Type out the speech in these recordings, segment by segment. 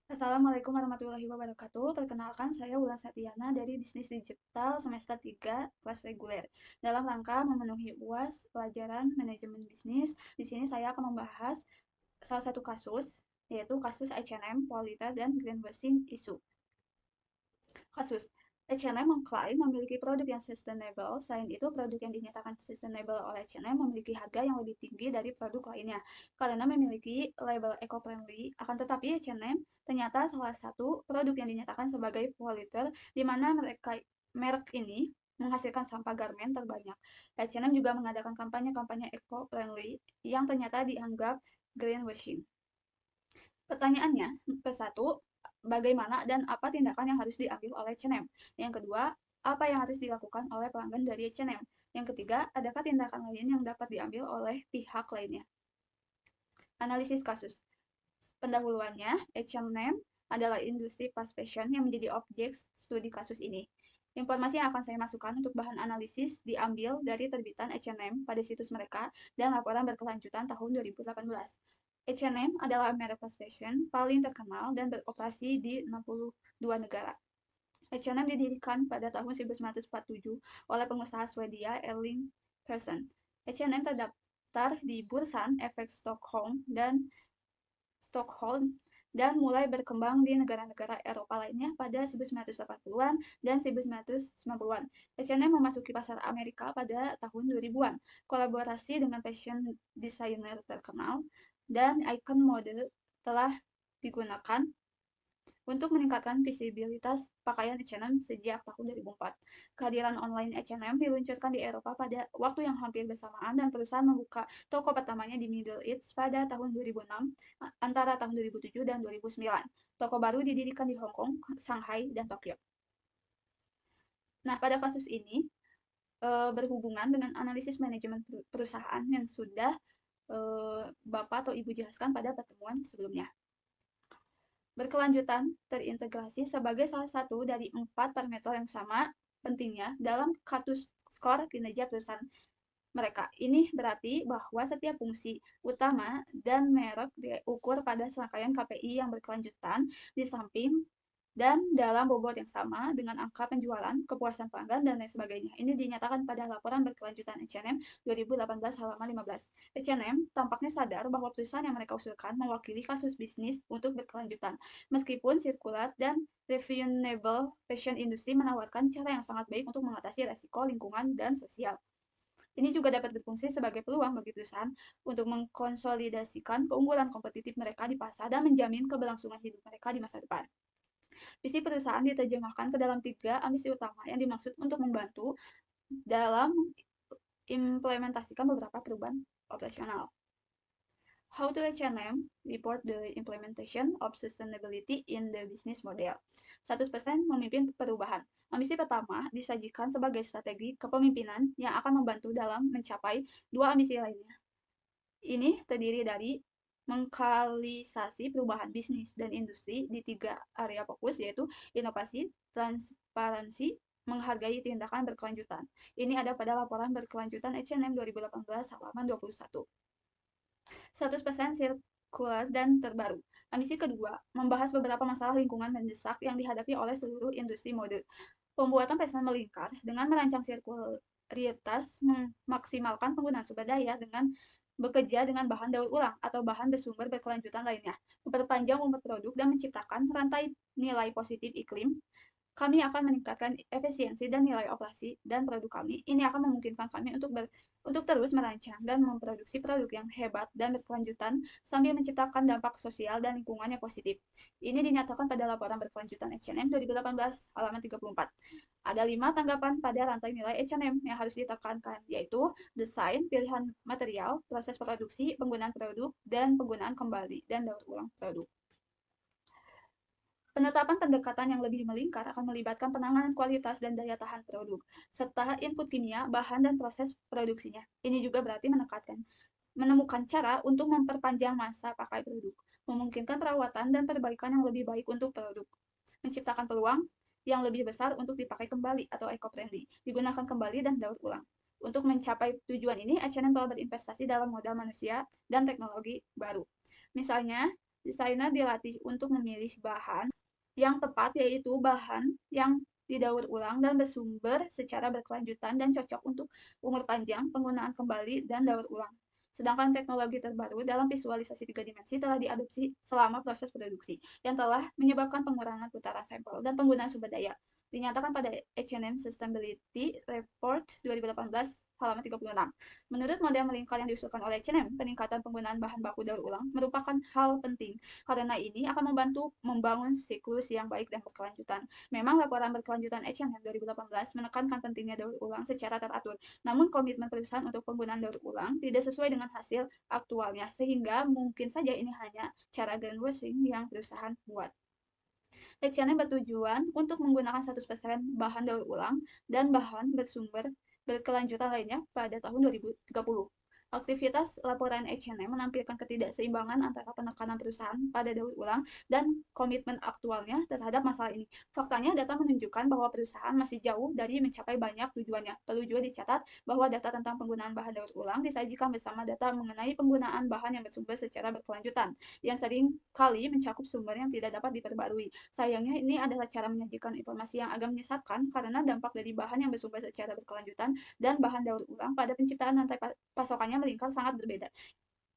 Assalamualaikum warahmatullahi wabarakatuh. Perkenalkan, saya Wulan Satyana dari Bisnis Digital semester 3 kelas reguler. Dalam rangka memenuhi UAS pelajaran manajemen bisnis, di sini saya akan membahas salah satu kasus, yaitu kasus H&M, Politer, dan greenwashing isu. Kasus H&M mengklaim memiliki produk yang sustainable. Selain itu, produk yang dinyatakan sustainable oleh H&M memiliki harga yang lebih tinggi dari produk lainnya karena memiliki label eco-friendly. Akan tetapi, H&M ternyata salah satu produk yang dinyatakan sebagai polluter, di mana merek ini menghasilkan sampah garmen terbanyak. H&M juga mengadakan kampanye-kampanye eco-friendly yang ternyata dianggap greenwashing. Pertanyaannya, ke satu, bagaimana dan apa tindakan yang harus diambil oleh H&M? Yang kedua, apa yang harus dilakukan oleh pelanggan dari H&M? Yang ketiga, adakah tindakan lain yang dapat diambil oleh pihak lainnya? Analisis kasus. Pendahuluannya, H&M adalah industri fast fashion yang menjadi objek studi kasus ini. Informasi yang akan saya masukkan untuk bahan analisis diambil dari terbitan H&M pada situs mereka dan laporan berkelanjutan tahun 2018. H&M adalah merek fast fashion paling terkenal dan beroperasi di 62 negara. H&M didirikan pada tahun 1947 oleh pengusaha Swedia Erling Persson. H&M terdaftar di Bursan Efek Stockholm dan mulai berkembang di negara-negara Eropa lainnya pada 1980-an dan 1990-an. H&M memasuki pasar Amerika pada tahun 2000-an. Kolaborasi dengan fashion designer terkenal dan ikon mode telah digunakan untuk meningkatkan visibilitas pakaian H&M sejak tahun 2004. Kehadiran online H&M diluncurkan di Eropa pada waktu yang hampir bersamaan dan perusahaan membuka toko pertamanya di Middle East pada tahun 2006, antara tahun 2007 dan 2009. Toko baru didirikan di Hong Kong, Shanghai, dan Tokyo. Nah, pada kasus ini berhubungan dengan analisis manajemen perusahaan yang sudah Bapak atau Ibu jelaskan pada pertemuan sebelumnya. Berkelanjutan terintegrasi sebagai salah satu dari 4 parameter yang sama pentingnya dalam katus skor kinerja perusahaan mereka. Ini berarti bahwa setiap fungsi utama dan merek diukur pada serangkaian KPI yang berkelanjutan di samping dan dalam bobot yang sama dengan angka penjualan, kepuasan pelanggan, dan lain sebagainya. Ini dinyatakan pada laporan berkelanjutan H&M 2018 halaman 15. H&M tampaknya sadar bahwa perusahaan yang mereka usulkan mewakili kasus bisnis untuk berkelanjutan. Meskipun circular dan reviewable fashion industry menawarkan cara yang sangat baik untuk mengatasi resiko lingkungan dan sosial. Ini juga dapat berfungsi sebagai peluang bagi perusahaan untuk mengkonsolidasikan keunggulan kompetitif mereka di pasar dan menjamin keberlangsungan hidup mereka di masa depan. Visi perusahaan diterjemahkan ke dalam 3 ambisi utama yang dimaksud untuk membantu dalam implementasikan beberapa perubahan operasional. How to H&M report the implementation of sustainability in the business model. 100% memimpin perubahan. Ambisi pertama disajikan sebagai strategi kepemimpinan yang akan membantu dalam mencapai 2 ambisi lainnya. Ini terdiri dari mengkalisasi perubahan bisnis dan industri di 3 area fokus, yaitu inovasi, transparansi, menghargai tindakan berkelanjutan. Ini ada pada laporan berkelanjutan H&M 2018 halaman 21. 100% sirkular dan terbaru. Ambisi kedua, membahas beberapa masalah lingkungan mendesak yang dihadapi oleh seluruh industri mode. Pembuatan pesan melingkar dengan merancang sirkularitas memaksimalkan penggunaan sumber daya dengan bekerja dengan bahan daur ulang atau bahan bersumber berkelanjutan lainnya, memperpanjang umur produk dan menciptakan rantai nilai positif iklim. Kami akan meningkatkan efisiensi dan nilai operasi dan produk kami. Ini akan memungkinkan kami untuk terus merancang dan memproduksi produk yang hebat dan berkelanjutan sambil menciptakan dampak sosial dan lingkungan yang positif. Ini dinyatakan pada laporan berkelanjutan H&M 2018 halaman 34. Ada 5 tanggapan pada rantai nilai H&M yang harus ditekankan, yaitu desain, pilihan material, proses produksi, penggunaan produk, dan penggunaan kembali dan daur ulang produk. Penetapan pendekatan yang lebih melingkar akan melibatkan penanganan kualitas dan daya tahan produk, serta input kimia, bahan, dan proses produksinya. Ini juga berarti menemukan cara untuk memperpanjang masa pakai produk, memungkinkan perawatan dan perbaikan yang lebih baik untuk produk, menciptakan peluang yang lebih besar untuk dipakai kembali atau eco-friendly, digunakan kembali dan daur ulang. Untuk mencapai tujuan ini, H&M telah berinvestasi dalam modal manusia dan teknologi baru. Misalnya, desainer dilatih untuk memilih bahan yang tepat, yaitu bahan yang didaur ulang dan bersumber secara berkelanjutan dan cocok untuk umur panjang, penggunaan kembali, dan daur ulang. Sedangkan teknologi terbaru dalam visualisasi 3 dimensi telah diadopsi selama proses produksi, yang telah menyebabkan pengurangan putaran sampel dan penggunaan sumber daya. Dinyatakan pada H&M Sustainability Report 2018 halaman 36. Menurut model melingkar yang diusulkan oleh H&M, peningkatan penggunaan bahan baku daur ulang merupakan hal penting karena ini akan membantu membangun siklus yang baik dan berkelanjutan. Memang laporan berkelanjutan H&M 2018 menekankan pentingnya daur ulang secara teratur, namun komitmen perusahaan untuk penggunaan daur ulang tidak sesuai dengan hasil aktualnya, sehingga mungkin saja ini hanya cara greenwashing yang perusahaan buat. H&M bertujuan untuk menggunakan 100% bahan daur ulang dan bahan bersumber berkelanjutan lainnya pada tahun 2030. Aktivitas laporan H&M menampilkan ketidakseimbangan antara penekanan perusahaan pada daur ulang dan komitmen aktualnya terhadap masalah ini. Faktanya, data menunjukkan bahwa perusahaan masih jauh dari mencapai banyak tujuannya. Perlu juga dicatat bahwa data tentang penggunaan bahan daur ulang disajikan bersama data mengenai penggunaan bahan yang bersumber secara berkelanjutan, yang sering kali mencakup sumber yang tidak dapat diperbarui. Sayangnya, ini adalah cara menyajikan informasi yang agak menyesatkan karena dampak dari bahan yang bersumber secara berkelanjutan dan bahan daur ulang pada penciptaan rantai pasokannya melingkar sangat berbeda.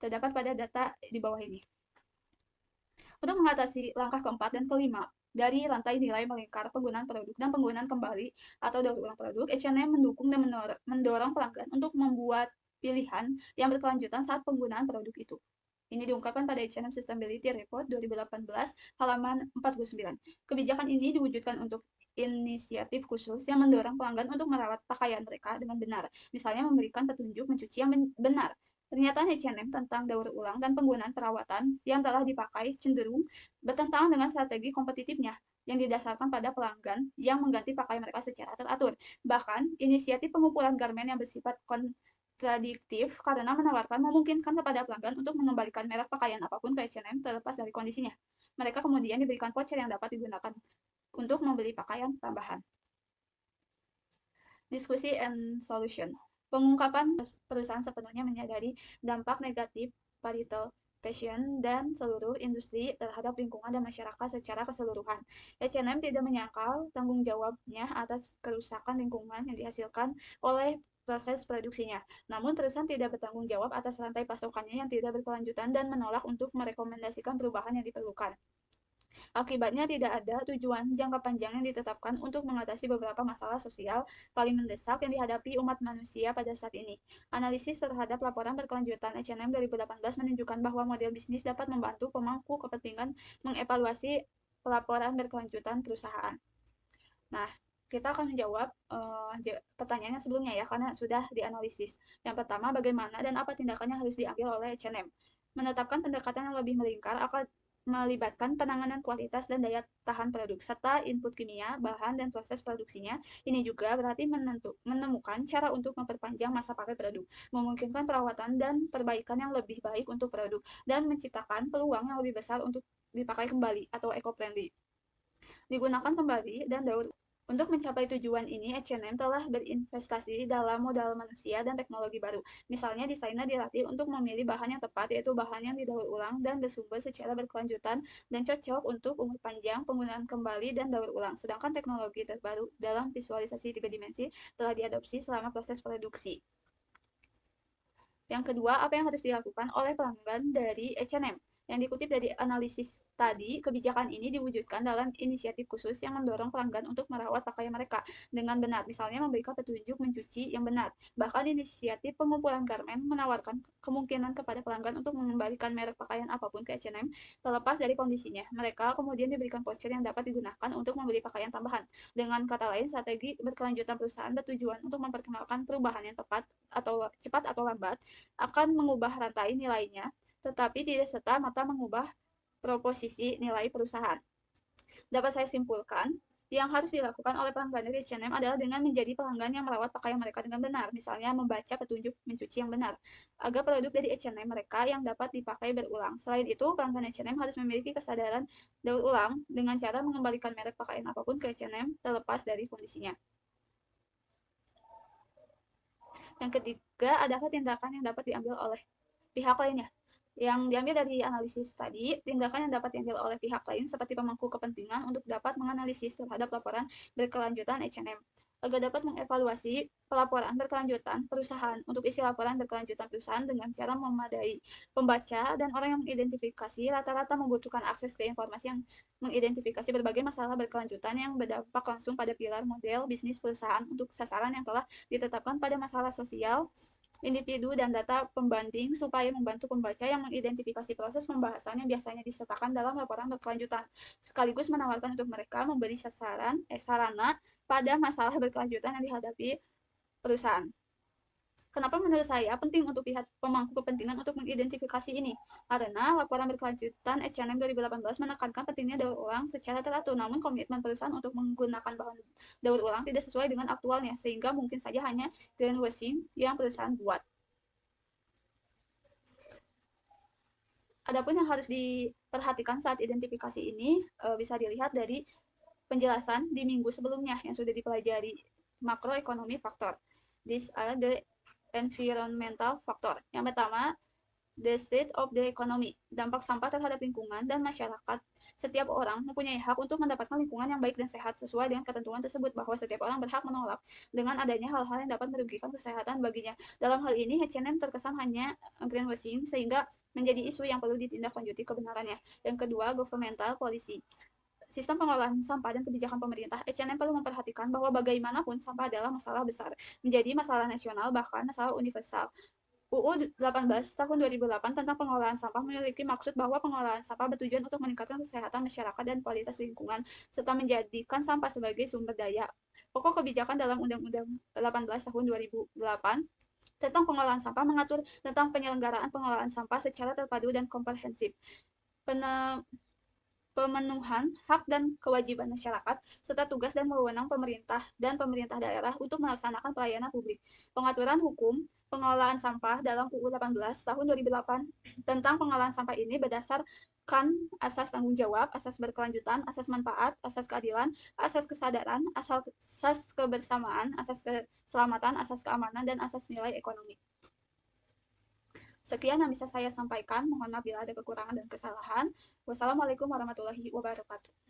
Terdapat pada data di bawah ini. Untuk mengatasi langkah keempat dan kelima dari rantai nilai melingkar penggunaan produk dan penggunaan kembali atau daur ulang produk, H&M mendukung dan mendorong pelanggan untuk membuat pilihan yang berkelanjutan saat penggunaan produk itu. Ini diungkapkan pada H&M Sustainability Report 2018 halaman 49. Kebijakan ini diwujudkan untuk inisiatif khusus yang mendorong pelanggan untuk merawat pakaian mereka dengan benar, misalnya memberikan petunjuk mencuci yang benar. Pernyataan H&M tentang daur ulang dan penggunaan perawatan yang telah dipakai cenderung bertentangan dengan strategi kompetitifnya yang didasarkan pada pelanggan yang mengganti pakaian mereka secara teratur. Bahkan, inisiatif pengumpulan garmen yang bersifat kontradiktif karena memungkinkan kepada pelanggan untuk mengembalikan merek pakaian apapun ke H&M terlepas dari kondisinya. Mereka kemudian diberikan voucher yang dapat digunakan untuk membeli pakaian tambahan. Diskusi and solution. Pengungkapan perusahaan sepenuhnya menyadari dampak negatif retail, fashion, dan seluruh industri terhadap lingkungan dan masyarakat secara keseluruhan. H&M tidak menyangkal tanggung jawabnya atas kerusakan lingkungan yang dihasilkan oleh proses produksinya. Namun, perusahaan tidak bertanggung jawab atas rantai pasokannya yang tidak berkelanjutan dan menolak untuk merekomendasikan perubahan yang diperlukan. Akibatnya, tidak ada tujuan jangka panjang yang ditetapkan untuk mengatasi beberapa masalah sosial paling mendesak yang dihadapi umat manusia pada saat ini. Analisis terhadap laporan berkelanjutan H&M 2018 menunjukkan bahwa model bisnis dapat membantu pemangku kepentingan mengevaluasi laporan berkelanjutan perusahaan. Nah, kita akan menjawab pertanyaan yang sebelumnya ya, karena sudah dianalisis. Yang pertama, bagaimana dan apa tindakan yang harus diambil oleh H&M? Menetapkan pendekatan yang lebih melingkar akan melibatkan penanganan kualitas dan daya tahan produk, serta input kimia, bahan, dan proses produksinya. Ini juga berarti menemukan cara untuk memperpanjang masa pakai produk, memungkinkan perawatan dan perbaikan yang lebih baik untuk produk, dan menciptakan peluang yang lebih besar untuk dipakai kembali atau eco-friendly. Digunakan kembali dan daur. Untuk mencapai tujuan ini, H&M telah berinvestasi dalam modal manusia dan teknologi baru. Misalnya, desainer dilatih untuk memilih bahan yang tepat, yaitu bahan yang didaur ulang dan bersumber secara berkelanjutan dan cocok untuk umur panjang, penggunaan kembali, dan daur ulang. Sedangkan teknologi terbaru dalam visualisasi 3 dimensi telah diadopsi selama proses produksi. Yang kedua, apa yang harus dilakukan oleh pelanggan dari H&M? Yang dikutip dari analisis tadi, kebijakan ini diwujudkan dalam inisiatif khusus yang mendorong pelanggan untuk merawat pakaian mereka dengan benar, misalnya memberikan petunjuk mencuci yang benar. Bahkan inisiatif pengumpulan garmen menawarkan kemungkinan kepada pelanggan untuk mengembalikan merek pakaian apapun ke H&M terlepas dari kondisinya. Mereka kemudian diberikan voucher yang dapat digunakan untuk membeli pakaian tambahan. Dengan kata lain, strategi berkelanjutan perusahaan bertujuan untuk memperkenalkan perubahan yang tepat atau cepat atau lambat akan mengubah rantai nilainya, tetapi tidak serta-merta mengubah proposisi nilai perusahaan. Dapat saya simpulkan, yang harus dilakukan oleh pelanggan dari H&M adalah dengan menjadi pelanggan yang merawat pakaian mereka dengan benar, misalnya membaca petunjuk mencuci yang benar, agar produk dari H&M mereka yang dapat dipakai berulang. Selain itu, pelanggan H&M harus memiliki kesadaran daur ulang dengan cara mengembalikan merek pakaian apapun ke H&M terlepas dari kondisinya. Yang ketiga adalah tindakan yang dapat diambil oleh pihak lainnya. Yang diambil dari analisis tadi, tindakan yang dapat diambil oleh pihak lain seperti pemangku kepentingan untuk dapat menganalisis terhadap laporan berkelanjutan H&M agar dapat mengevaluasi pelaporan berkelanjutan perusahaan untuk isi laporan berkelanjutan perusahaan dengan cara memadai. Pembaca dan orang yang mengidentifikasi rata-rata membutuhkan akses ke informasi yang mengidentifikasi berbagai masalah berkelanjutan yang berdampak langsung pada pilar model bisnis perusahaan untuk sasaran yang telah ditetapkan pada masalah sosial individu dan data pembanding supaya membantu pembaca yang mengidentifikasi proses pembahasan yang biasanya disertakan dalam laporan berkelanjutan, sekaligus menawarkan untuk mereka memberi sarana pada masalah berkelanjutan yang dihadapi perusahaan. Kenapa menurut saya penting untuk pihak pemangku kepentingan untuk mengidentifikasi ini? Karena laporan berkelanjutan H&M 2018 menekankan pentingnya daur ulang secara teratur, namun komitmen perusahaan untuk menggunakan bahan daur ulang tidak sesuai dengan aktualnya, sehingga mungkin saja hanya greenwashing yang perusahaan buat. Adapun yang harus diperhatikan saat identifikasi ini bisa dilihat dari penjelasan di minggu sebelumnya yang sudah dipelajari makroekonomi faktor. These are the environmental factor. Yang pertama, the state of the economy, dampak sampah terhadap lingkungan dan masyarakat. Setiap orang mempunyai hak untuk mendapatkan lingkungan yang baik dan sehat sesuai dengan ketentuan tersebut, bahwa setiap orang berhak menolak dengan adanya hal-hal yang dapat merugikan kesehatan baginya. Dalam hal ini, H&M terkesan hanya greenwashing sehingga menjadi isu yang perlu ditindaklanjuti kebenarannya. Yang kedua, governmental policy. Sistem pengelolaan sampah dan kebijakan pemerintah, H&M perlu memperhatikan bahwa bagaimanapun sampah adalah masalah besar, menjadi masalah nasional, bahkan masalah universal. UU 18 tahun 2008 tentang pengelolaan sampah memiliki maksud bahwa pengelolaan sampah bertujuan untuk meningkatkan kesehatan masyarakat dan kualitas lingkungan, serta menjadikan sampah sebagai sumber daya. Pokok kebijakan dalam Undang-Undang 18 tahun 2008 tentang pengelolaan sampah mengatur tentang penyelenggaraan pengelolaan sampah secara terpadu dan komprehensif, pemenuhan hak dan kewajiban masyarakat, serta tugas dan wewenang pemerintah dan pemerintah daerah untuk melaksanakan pelayanan publik. Pengaturan hukum pengelolaan sampah dalam UU 18 tahun 2008 tentang pengelolaan sampah ini berdasarkan asas tanggung jawab, asas berkelanjutan, asas manfaat, asas keadilan, asas kesadaran, asas kebersamaan, asas keselamatan, asas keamanan, dan asas nilai ekonomi. Sekian yang bisa saya sampaikan. Mohon maaf bila ada kekurangan dan kesalahan. Wassalamualaikum warahmatullahi wabarakatuh.